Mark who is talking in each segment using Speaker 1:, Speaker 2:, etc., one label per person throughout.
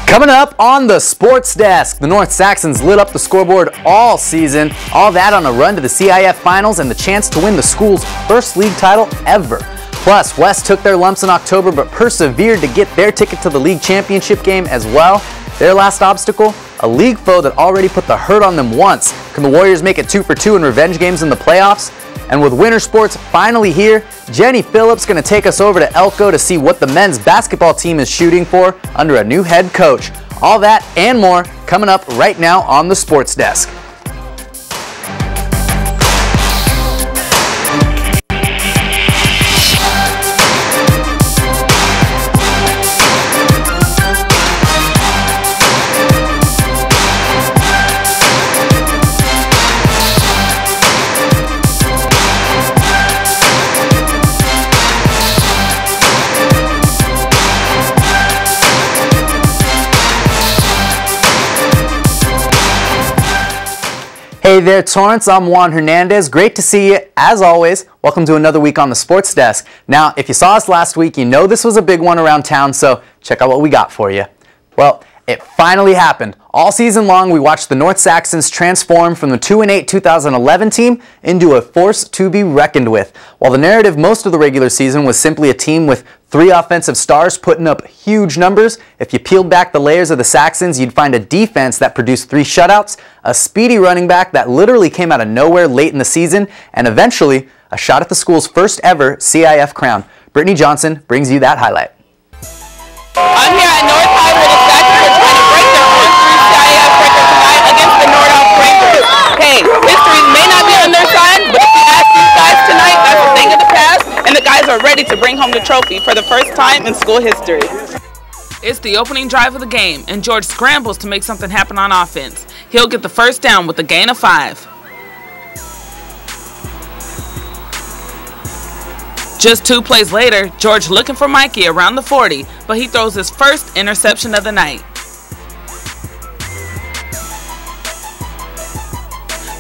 Speaker 1: Coming up on the Sports Desk, the North Saxons lit up the scoreboard all season. All that on a run to the CIF Finals and the chance to win the school's first league title ever. Plus, West took their lumps in October but persevered to get their ticket to the league championship game as well. Their last obstacle, a league foe that already put the hurt on them once. Can the Warriors make it 2 for 2 in revenge games in the playoffs? And with winter sports finally here, Jenny Phillips going to take us over to Elko to see what the men's basketball team is shooting for under a new head coach. All that and more coming up right now on the Sports Desk. Hey there, Torrance. I'm Wan Hernandez. Great to see you, as always. Welcome to another week on the Sports Desk. Now, if you saw us last week, you know this was a big one around town, so check out what we got for you. Well, it finally happened. All season long, we watched the North Saxons transform from the 2-8 2011 team into a force to be reckoned with. While the narrative most of the regular season was simply a team with 3 offensive stars putting up huge numbers, if you peeled back the layers of the Saxons, you'd find a defense that produced 3 shutouts, a speedy running back that literally came out of nowhere late in the season, and eventually a shot at the school's first ever CIF crown. Brittany Johnson brings you that highlight.
Speaker 2: I'm here at North High where the Saxons are trying to break their own CIF record tonight against the Nordoff Rangers. Hey, history may not be on their side, but if you ask these guys tonight, that's a thing of the past, and the guys are ready to bring home the trophy for the first time in school history.
Speaker 3: It's the opening drive of the game, and George scrambles to make something happen on offense. He'll get the first down with a gain of 5. Just 2 plays later, George looking for Mikey around the 40, but he throws his first interception of the night.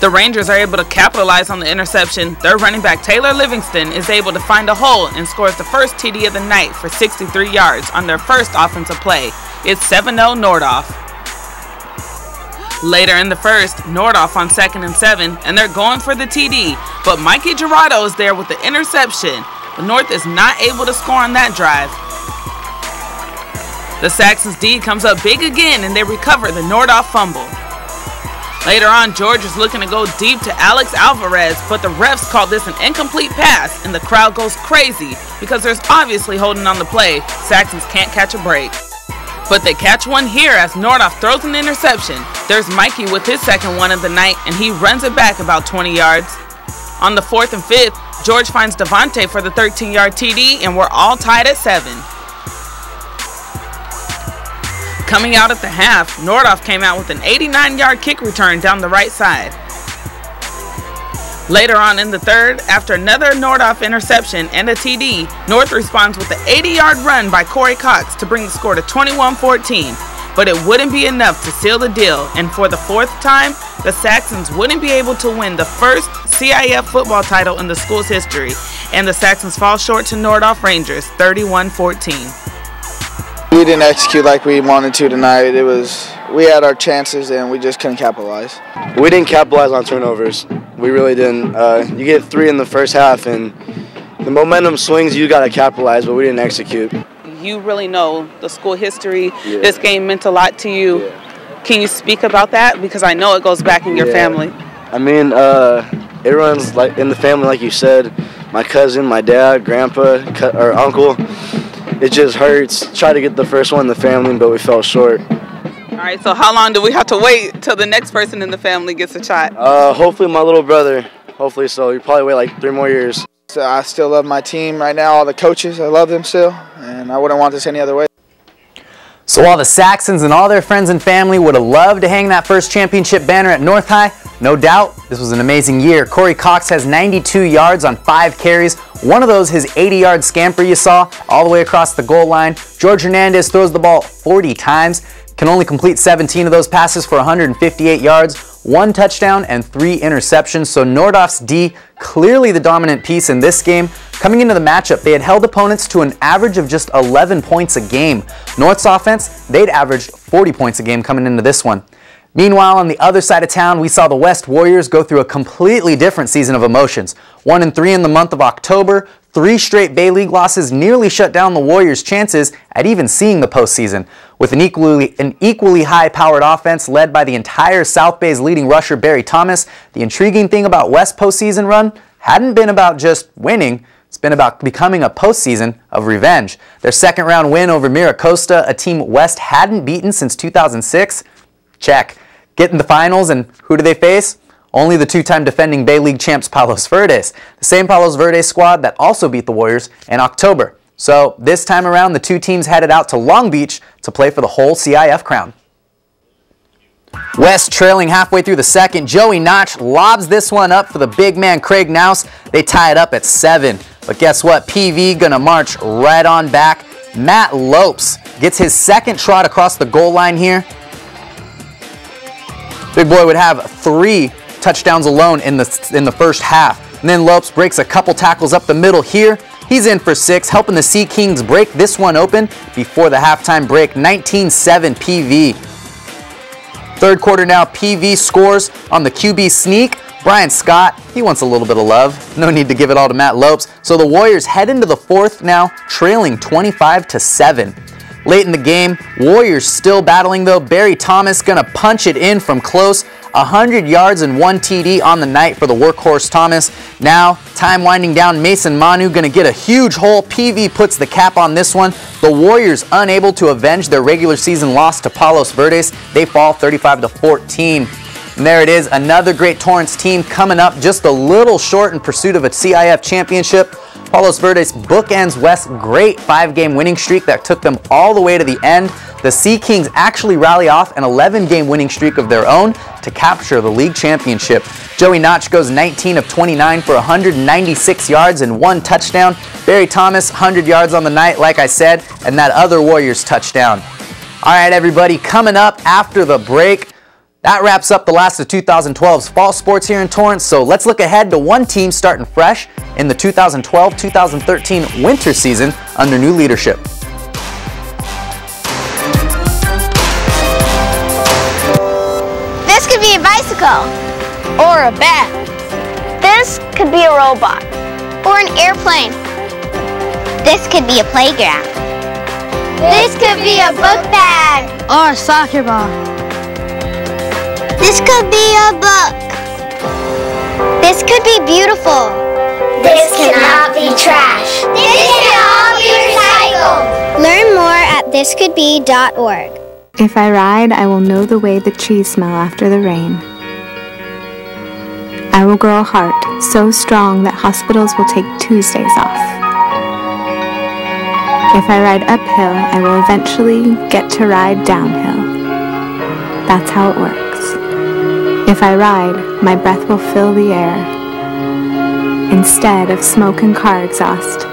Speaker 3: The Rangers are able to capitalize on the interception. Their running back Taylor Livingston is able to find a hole and scores the first TD of the night for 63 yards on their first offensive play. It's 7-0 Nordoff. Later in the first, Nordoff on 2nd and 7, and they're going for the TD, but Mikey Gerardo is there with the interception. The North is not able to score on that drive. The Saxons D comes up big again and they recover the Nordoff fumble. Later on, George is looking to go deep to Alex Alvarez, but the refs call this an incomplete pass and the crowd goes crazy because there's obviously holding on the play. Saxons can't catch a break. But they catch one here as Nordoff throws an interception. There's Mikey with his second one of the night and he runs it back about 20 yards. On the 4th and 5th, George finds Devontae for the 13-yard TD, and we're all tied at 7. Coming out at the half, Nordoff came out with an 89-yard kick return down the right side. Later on in the third, after another Nordoff interception and a TD, North responds with an 80-yard run by Corey Cox to bring the score to 21-14. But it wouldn't be enough to seal the deal, and for the 4th time, the Saxons wouldn't be able to win the first CIF football title in the school's history, and the Saxons fall short to Nordoff Rangers 31-14.
Speaker 4: We didn't execute like we wanted to tonight. We had our chances and we just couldn't capitalize.
Speaker 5: We didn't capitalize on turnovers. We really didn't. You get 3 in the first half and the momentum swings, you got to capitalize, but we didn't execute.
Speaker 3: You really know the school history. Yeah. This game meant a lot to you. Yeah. Can you speak about that? Because I know it goes back in your family.
Speaker 5: I mean, it runs like in the family, like you said. My cousin, my dad, grandpa, or uncle. It just hurts. Try to get the first one in the family, but we fell short.
Speaker 3: All right, so how long do we have to wait till the next person in the family gets a shot?
Speaker 5: Hopefully my little brother. Hopefully so. You probably wait like 3 more years.
Speaker 4: So I still love my team right now, all the coaches. I love them still, and I wouldn't want this any other way.
Speaker 1: So while the Saxons and all their friends and family would have loved to hang that first championship banner at North High, no doubt this was an amazing year. Corey Cox has 92 yards on 5 carries. One of those his 80-yard scamper you saw all the way across the goal line. George Hernandez throws the ball 40 times, can only complete 17 of those passes for 158 yards, 1 touchdown and 3 interceptions. So Nordoff's D clearly the dominant piece in this game. Coming into the matchup, they had held opponents to an average of just 11 points a game. North's offense, they'd averaged 40 points a game coming into this one. Meanwhile, on the other side of town, we saw the West Warriors go through a completely different season of emotions. 1-3 in the month of October, 3 straight Bay League losses nearly shut down the Warriors' chances at even seeing the postseason. With an equally high-powered offense led by the entire South Bay's leading rusher Barry Thomas, the intriguing thing about West's postseason run hadn't been about just winning. It's been about becoming a postseason of revenge. Their second-round win over Miracosta, a team West hadn't beaten since 2006, check. Get in the finals, and who do they face? Only the two-time defending Bay League champs Palos Verdes, the same Palos Verdes squad that also beat the Warriors in October. So this time around, the two teams headed out to Long Beach to play for the whole CIF crown. West trailing halfway through the second. Joey Notch lobs this one up for the big man Craig Nouse. They tie it up at 7. But guess what? PV gonna march right on back. Matt Lopes gets his second trot across the goal line here. Big boy would have 3 touchdowns alone in the first half. And then Lopes breaks a couple tackles up the middle here. He's in for 6, helping the Sea Kings break this one open before the halftime break. 19-7 PV. Third quarter now, PV scores on the QB sneak. Brian Scott, he wants a little bit of love. No need to give it all to Matt Lopes. So the Warriors head into the fourth now, trailing 25-7. Late in the game, Warriors still battling though. Barry Thomas gonna punch it in from close. 100 yards and 1 TD on the night for the workhorse Thomas. Now, time winding down, Mason Manu gonna get a huge hole. PV puts the cap on this one. The Warriors unable to avenge their regular season loss to Palos Verdes. They fall 35-14. And there it is, another great Torrance team coming up just a little short in pursuit of a CIF championship. Palos Verdes bookends West's great 5-game winning streak that took them all the way to the end. The Sea Kings actually rally off an 11-game winning streak of their own to capture the league championship. Joey Notch goes 19 of 29 for 196 yards and 1 touchdown. Barry Thomas, 100 yards on the night, like I said, and that other Warriors touchdown. All right, everybody, coming up after the break, that wraps up the last of 2012's fall sports here in Torrance, so let's look ahead to one team starting fresh in the 2012-2013 winter season under new leadership.
Speaker 6: This could be a bicycle. Or a bat. This could be a robot. Or an airplane. This could be a playground. This could be a book bag.
Speaker 7: Or a soccer ball.
Speaker 6: This could be a book. This could be beautiful. This cannot be trash. This can all be recycled. Learn more at thiscouldbe.org.
Speaker 8: If I ride, I will know the way the trees smell after the rain. I will grow a heart so strong that hospitals will take Tuesdays off. If I ride uphill, I will eventually get to ride downhill. That's how it works. If I ride, my breath will fill the air instead of smoke and car exhaust.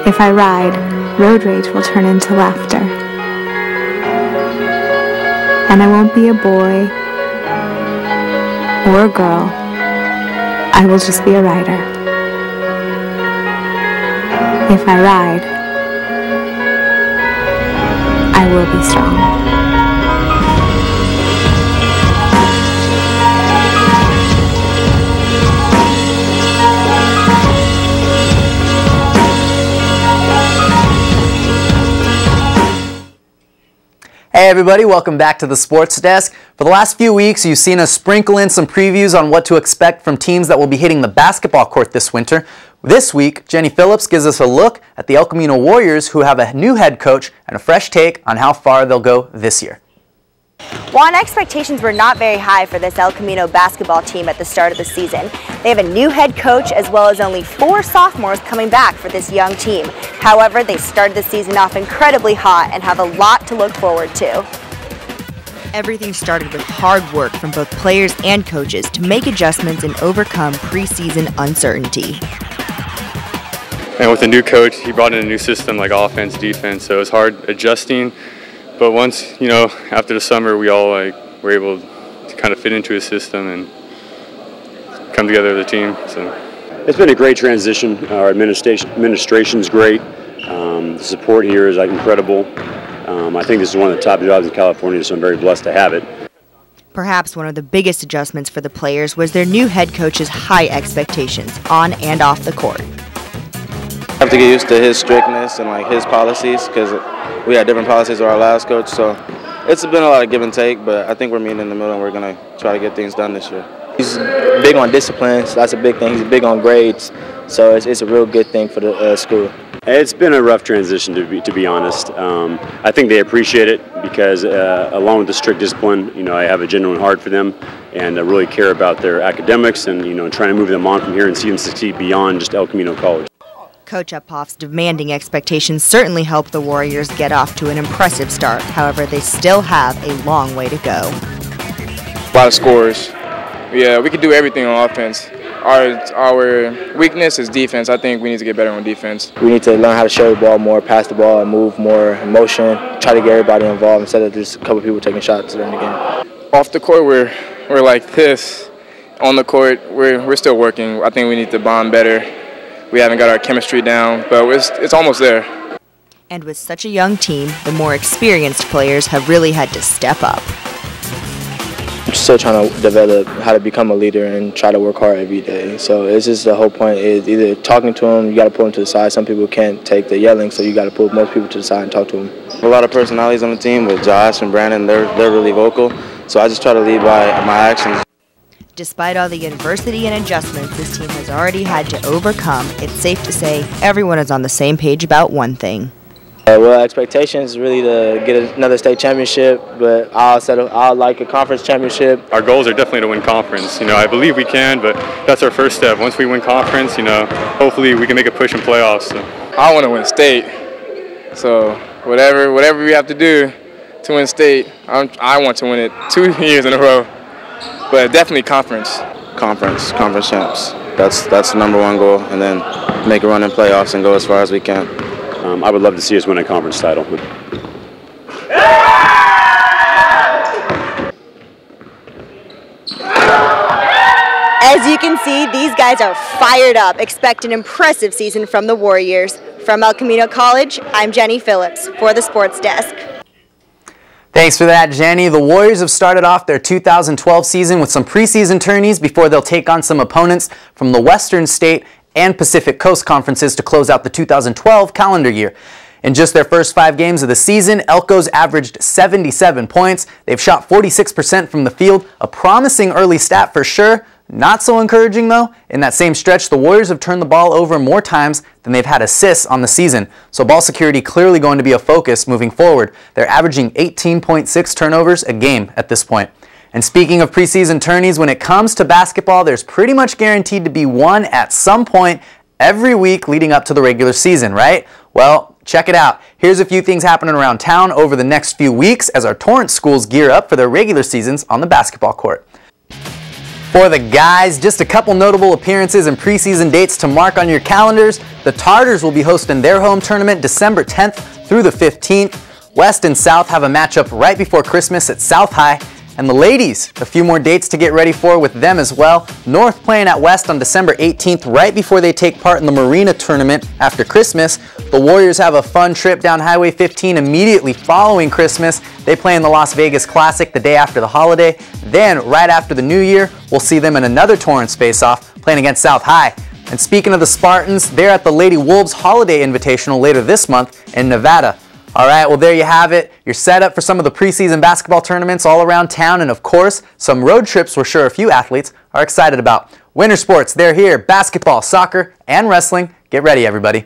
Speaker 8: If I ride, road rage will turn into laughter. And I won't be a boy or a girl. I will just be a rider. If I ride, I will be strong.
Speaker 1: Hey everybody, welcome back to the Sports Desk. For the last few weeks, you've seen us sprinkle in some previews on what to expect from teams that will be hitting the basketball court this winter. This week, Jenny Phillips gives us a look at the El Camino Warriors, who have a new head coach and a fresh take on how far they'll go this year.
Speaker 9: While expectations were not very high for this El Camino basketball team at the start of the season, they have a new head coach as well as only 4 sophomores coming back for this young team. However, they started the season off incredibly hot and have a lot to look forward to.
Speaker 10: Everything started with hard work from both players and coaches to make adjustments and overcome preseason uncertainty.
Speaker 11: And with a new coach, he brought in a new system like offense, defense, so it was hard adjusting. But once, after the summer, we all were able to kind of fit into his system and come together as a team. So
Speaker 7: it's been a great transition. Our administration's great. The support here is incredible. I think this is one of the top jobs in California, so I'm very blessed to have it.
Speaker 10: Perhaps one of the biggest adjustments for the players was their new head coach's high expectations on and off the court.
Speaker 12: I have to get used to his strictness and his policies, because we had different policies with our last coach, so it's been a lot of give and take, but I think we're meeting in the middle and we're going to try to get things done this year.
Speaker 13: He's big on discipline, so that's a big thing. He's big on grades, so it's a real good thing for the school.
Speaker 7: It's been a rough transition, to be honest. I think they appreciate it because along with the strict discipline, I have a genuine heart for them, and I really care about their academics and, trying to move them on from here and see them succeed beyond just El Camino College.
Speaker 10: Coach Uphoff's demanding expectations certainly helped the Warriors get off to an impressive start. However, they still have a long way to go.
Speaker 14: A lot of scores. Yeah, we can do everything on offense. Our weakness is defense. I think we need to get better on defense.
Speaker 13: We need to learn how to share the ball more, pass the ball, and move more in motion, try to get everybody involved instead of just a couple people taking shots during the game.
Speaker 14: Off the court, we're like this. On the court, we're still working. I think we need to bond better. We haven't got our chemistry down, but it's almost there.
Speaker 10: And with such a young team, the more experienced players have really had to step up.
Speaker 13: I'm still trying to develop how to become a leader and try to work hard every day. So it's just the whole point is either talking to them, you got to pull them to the side. Some people can't take the yelling, so you got to pull most people to the side and talk to them.
Speaker 12: A lot of personalities on the team with Josh and Brandon. They're really vocal, so I just try to lead by my actions.
Speaker 10: Despite all the adversity and adjustments this team has already had to overcome, it's safe to say everyone is on the same page about one thing.
Speaker 13: Well, expectations is really to get another state championship, but I'll like a conference championship.
Speaker 11: Our goals are definitely to win conference. I believe we can, but that's our first step. Once we win conference, hopefully we can make a push in playoffs. So.
Speaker 14: I want to win state. So whatever we have to do to win state, I want to win it 2 years in a row. But definitely conference.
Speaker 12: Conference champs. That's the #1 goal, and then make a run in playoffs and go as far as we can.
Speaker 7: I would love to see us win a conference title.
Speaker 9: As you can see, these guys are fired up. Expect an impressive season from the Warriors. From El Camino College, I'm Jenny Phillips for the Sports Desk.
Speaker 1: Thanks for that, Jenny. The Warriors have started off their 2012 season with some preseason tourneys before they'll take on some opponents from the Western State and Pacific Coast Conferences to close out the 2012 calendar year. In just their first 5 games of the season, Elko's averaged 77 points. They've shot 46% from the field, a promising early stat for sure. Not so encouraging though. In that same stretch, the Warriors have turned the ball over more times than they've had assists on the season. So ball security clearly going to be a focus moving forward. They're averaging 18.6 turnovers a game at this point. And speaking of preseason tourneys, when it comes to basketball, there's pretty much guaranteed to be one at some point every week leading up to the regular season, right? Well, check it out. Here's a few things happening around town over the next few weeks as our Torrance schools gear up for their regular seasons on the basketball court. For the guys, just a couple notable appearances and preseason dates to mark on your calendars. The Tartars will be hosting their home tournament December 10th through the 15th. West and South have a matchup right before Christmas at South High. And the ladies, a few more dates to get ready for with them as well. North playing at West on December 18th, right before they take part in the Marina tournament after Christmas. The Warriors have a fun trip down Highway 15 immediately following Christmas. They play in the Las Vegas Classic the day after the holiday. Then, right after the New Year, we'll see them in another Torrance face-off, playing against South High. And speaking of the Spartans, they're at the Lady Wolves Holiday Invitational later this month in Nevada. All right, well, there you have it. You're set up for some of the preseason basketball tournaments all around town, and of course, some road trips we're sure a few athletes are excited about. Winter sports, they're here. Basketball, soccer, and wrestling. Get ready, everybody.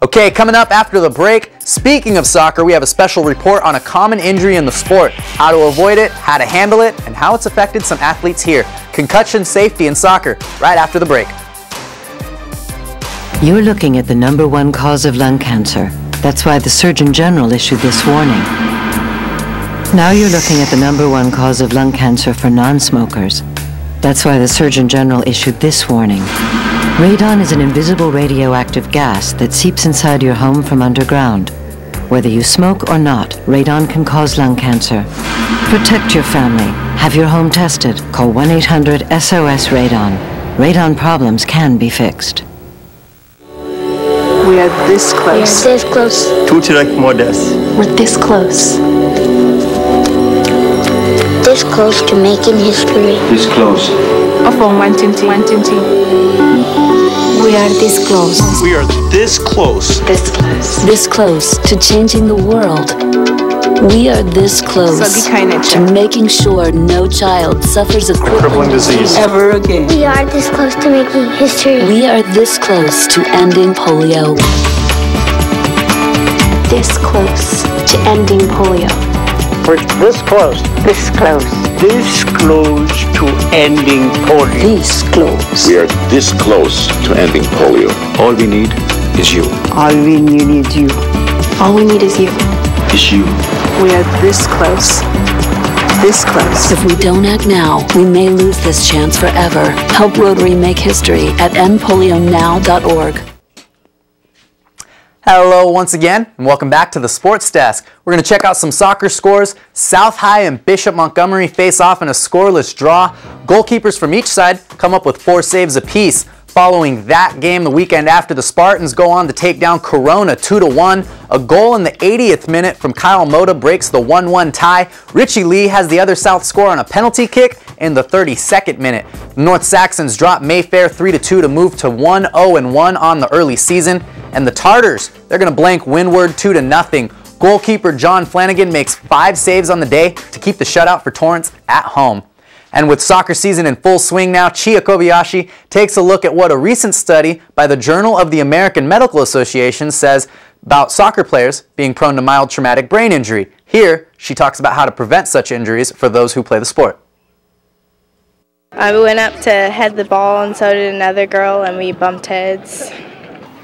Speaker 1: Okay, coming up after the break, speaking of soccer, we have a special report on a common injury in the sport, how to avoid it, how to handle it, and how it's affected some athletes here. Concussion safety in soccer, right after the break.
Speaker 15: You're looking at the #1 cause of lung cancer. That's why the Surgeon General issued this warning. Now you're looking at the #1 cause of lung cancer for non-smokers. That's why the Surgeon General issued this warning. Radon is an invisible radioactive gas that seeps inside your home from underground. Whether you smoke or not, radon can cause lung cancer. Protect your family. Have your home tested. Call 1-800-SOS-RADON. Radon problems can be fixed.
Speaker 16: We are this close.
Speaker 6: We are this close.
Speaker 16: To direct models.
Speaker 6: We're this close. This close to making history.
Speaker 16: This close.
Speaker 8: From 120.
Speaker 6: We are this close.
Speaker 16: We are this close.
Speaker 6: This close.
Speaker 17: This close to changing the world. We are this close to making sure no child suffers a crippling disease
Speaker 16: ever again.
Speaker 6: We are this close to making history.
Speaker 17: We are this close to ending polio.
Speaker 6: This close to ending polio.
Speaker 16: We're this close.
Speaker 6: This close.
Speaker 16: This close to ending polio.
Speaker 17: This close.
Speaker 18: We are this close to ending polio.
Speaker 16: All we need is you.
Speaker 8: All we need is you.
Speaker 6: All we need is you.
Speaker 16: Is you.
Speaker 8: We are this close. This close.
Speaker 17: If we don't act now, we may lose this chance forever. Help Rotary make history at endpolionow.org.
Speaker 1: Hello once again, and welcome back to the Sports Desk. We're going to check out some soccer scores. South High and Bishop Montgomery face off in a scoreless draw. Goalkeepers from each side come up with 4 saves apiece. Following that game the weekend after, the Spartans go on to take down Corona 2-1. A goal in the 80th minute from Kyle Mota breaks the 1-1 tie. Richie Lee has the other South score on a penalty kick in the 32nd minute. The North Saxons drop Mayfair 3-2 to move to 1-0-1 on the early season. And the Tartars, they're going to blank Windward 2-0. Goalkeeper John Flanagan makes 5 saves on the day to keep the shutout for Torrance at home. And with soccer season in full swing now, Chia Kobayashi takes a look at what a recent study by the Journal of the American Medical Association says about soccer players being prone to mild traumatic brain injury. Here, she talks about how to prevent such injuries for those who play the sport.
Speaker 19: I went up to head the ball, and so did another girl, and we bumped heads.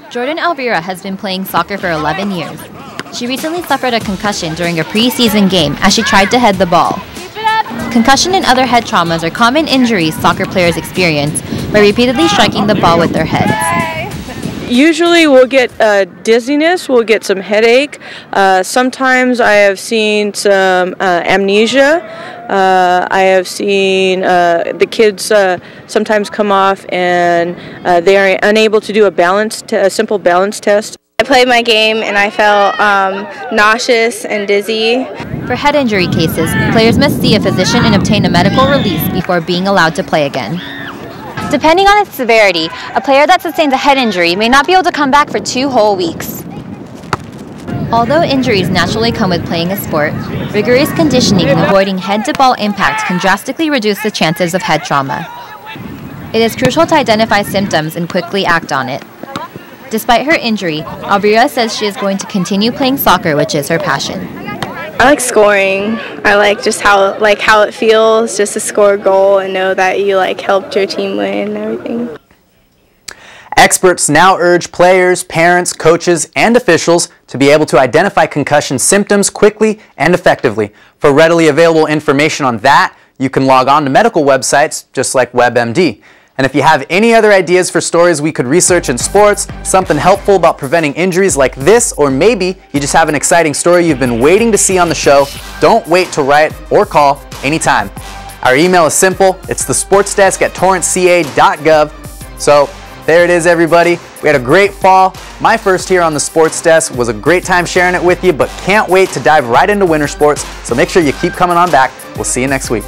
Speaker 20: Jordan Alvira has been playing soccer for 11 years. She recently suffered a concussion during a preseason game as she tried to head the ball. Concussion and other head traumas are common injuries soccer players experience by repeatedly striking the ball with their heads.
Speaker 21: Usually we'll get dizziness, we'll get some headache. Sometimes I have seen some amnesia. I have seen the kids sometimes come off and they are unable to do a simple balance test.
Speaker 19: I played my game and I felt nauseous and dizzy.
Speaker 20: For head injury cases, players must see a physician and obtain a medical release before being allowed to play again.
Speaker 22: Depending on its severity, a player that sustains a head injury may not be able to come back for 2 whole weeks.
Speaker 20: Although injuries naturally come with playing a sport, rigorous conditioning and avoiding head-to-ball impact can drastically reduce the chances of head trauma. It is crucial to identify symptoms and quickly act on it. Despite her injury, Alvira says she is going to continue playing soccer, which is her passion.
Speaker 19: I like scoring. I like just how it feels just to score a goal and know that you helped your team win and everything.
Speaker 1: Experts now urge players, parents, coaches, and officials to be able to identify concussion symptoms quickly and effectively. For readily available information on that, you can log on to medical websites just like WebMD. And if you have any other ideas for stories we could research in sports, something helpful about preventing injuries like this, or maybe you just have an exciting story you've been waiting to see on the show, don't wait to write or call anytime. Our email is simple. It's thesportsdesk@torranceca.gov. So there it is, everybody. We had a great fall. My first here on the Sports Desk was a great time sharing it with you, but can't wait to dive right into winter sports. So make sure you keep coming on back. We'll see you next week.